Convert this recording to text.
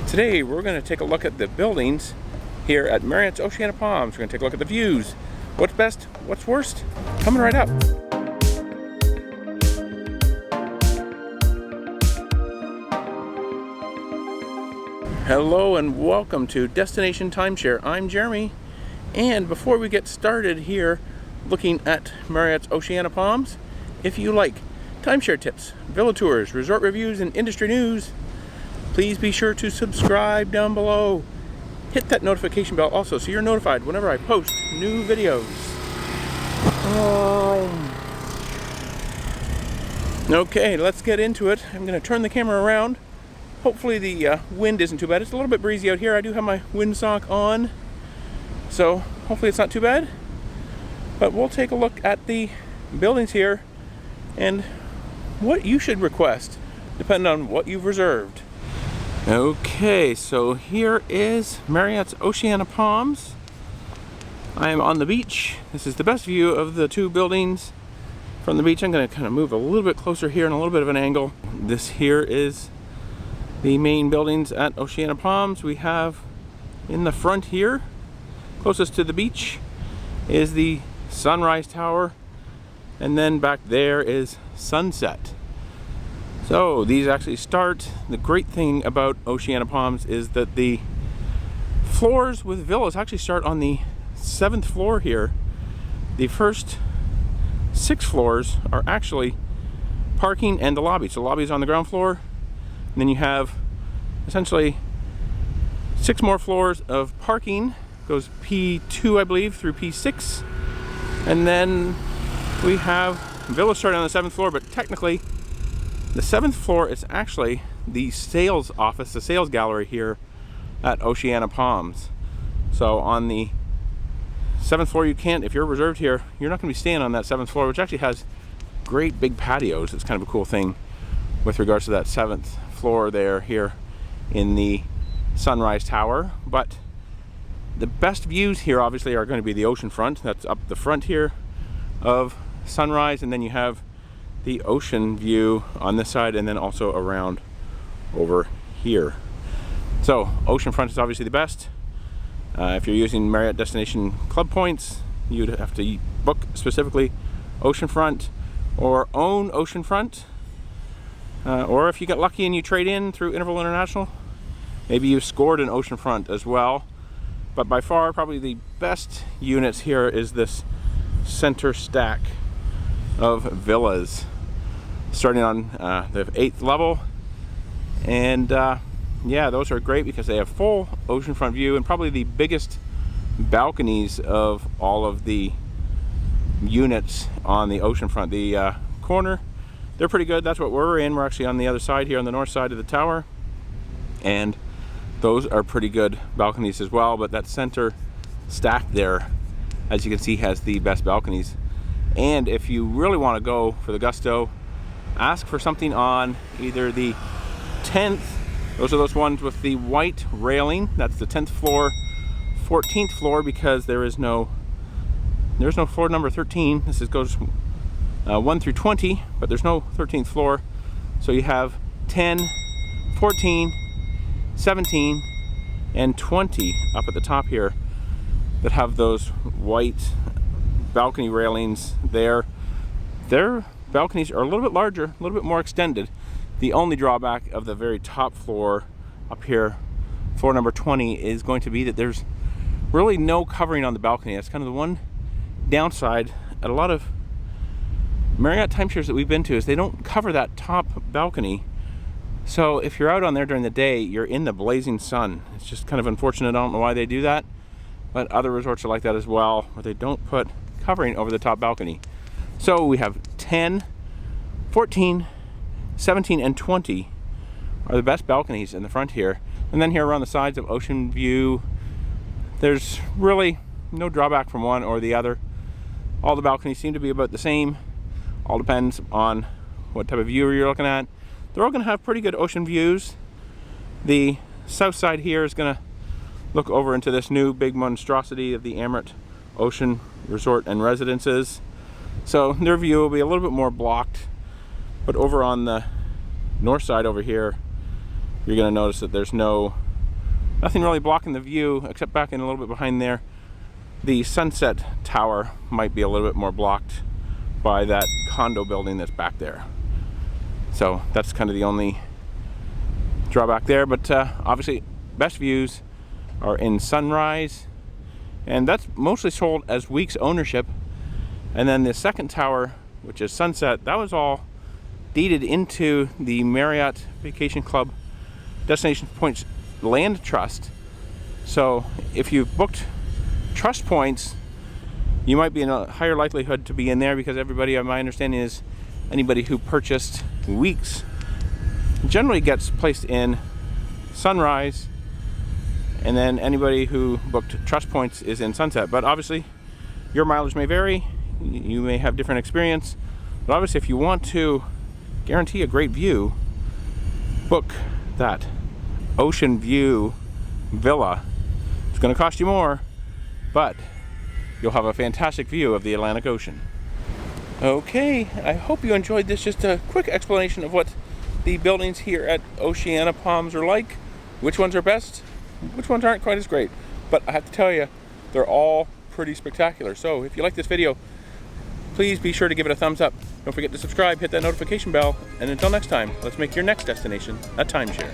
Today we're going to take a look at the buildings here at Marriott's Oceana Palms. We're going to take a look at the views. What's best, what's worst? Coming right up. Hello and welcome to Destination Timeshare. I'm Jeremy, and before we get started here looking at Marriott's Oceana Palms, if you like timeshare tips, villa tours, resort reviews, and industry news, please be sure to subscribe down below. Hit that notification bell also so you're notified whenever I post new videos. Okay, let's get into it. I'm going to turn the camera around. Hopefully the wind isn't too bad. It's a little bit breezy out here. I do have my windsock on, so hopefully it's not too bad. But we'll take a look at the buildings here and what you should request depending on what you've reserved. Okay, so here is Marriott's Oceana Palms. I am on the beach. This is the best view of the two buildings from the beach. I'm going to kind of move a little bit closer here and a little bit of an angle. This here is the main buildings at Oceana Palms. We have in the front here, closest to the beach, is the Sunrise Tower, and then back there is Sunset. So these actually start, the great thing about Oceana Palms is that the floors with villas actually start on the 7th floor here. The first 6 floors are actually parking and the lobby. So the lobby is on the ground floor, and then you have essentially 6 more floors of parking. Goes P2, I believe, through P6. And then we have villas starting on the 7th floor, but technically the 7th floor is actually the sales office, the sales gallery here at Oceana Palms. So on the 7th floor, you can't, if you're reserved here, you're not going to be staying on that 7th floor, which actually has great big patios. It's kind of a cool thing with regards to that 7th floor there here in the Sunrise Tower. But the best views here obviously are going to be the ocean front. That's up the front here of Sunrise, and then you have the ocean view on this side and then also around over here. So oceanfront is obviously the best. If you're using Marriott Destination Club points, you'd have to book specifically oceanfront or own oceanfront. Or if you get lucky and you trade in through Interval International, maybe you've scored an oceanfront as well. But by far, probably the best units here is this center stack of villas starting on the 8th level. And yeah, those are great because they have full oceanfront view and probably the biggest balconies of all of the units on the oceanfront. The corner, they're pretty good. That's what we're in. We're actually on the other side here on the north side of the tower, and those are pretty good balconies as well. But that center stack there, as you can see, has the best balconies. And if you really want to go for the gusto, ask for something on either the 10th, those are those ones with the white railing, that's the 10th floor, 14th floor, because there's no floor number 13. This goes 1 through 20, but there's no 13th floor. So you have 10, 14, 17, and 20 up at the top here that have those white balcony railings there. Their balconies are a little bit larger, a little bit more extended. The only drawback of the very top floor up here, floor number 20, is going to be that there's really no covering on the balcony. That's kind of the one downside at a lot of Marriott timeshares that we've been to, is they don't cover that top balcony. So if you're out on there during the day, you're in the blazing sun. It's just kind of unfortunate. I don't know why they do that, but other resorts are like that as well, where they don't put covering over the top balcony. So we have 10, 14, 17, and 20 are the best balconies in the front here. And then here around the sides of Ocean View, there's really no drawback from one or the other. All the balconies seem to be about the same. All depends on what type of view you're looking at. They're all going to have pretty good ocean views. The south side here is going to look over into this new big monstrosity of the Marriott Ocean Resort and Residences. So their view will be a little bit more blocked. But over on the north side over here, you're going to notice that there's no Nothing really blocking the view, except back in a little bit behind there. The Sunset Tower might be a little bit more blocked by that condo building that's back there. So that's kind of the only drawback there, but obviously best views are in Sunrise, and that's mostly sold as weeks ownership. And then the second tower, which is Sunset, that was all deeded into the Marriott Vacation Club Destination Points Land Trust. So if you've booked trust points, you might be in a higher likelihood to be in there, because everybody, my understanding is, anybody who purchased weeks generally gets placed in Sunrise, and then anybody who booked trust points is in Sunset. But obviously your mileage may vary, you may have different experience, but obviously if you want to guarantee a great view, book that ocean view villa. It's going to cost you more, but you'll have a fantastic view of the Atlantic Ocean. Okay, I hope you enjoyed this. Just a quick explanation of what the buildings here at Oceana Palms are like. Which ones are best, which ones aren't quite as great. But I have to tell you, they're all pretty spectacular. So if you like this video, please be sure to give it a thumbs up. Don't forget to subscribe, hit that notification bell, and until next time, let's make your next destination a timeshare.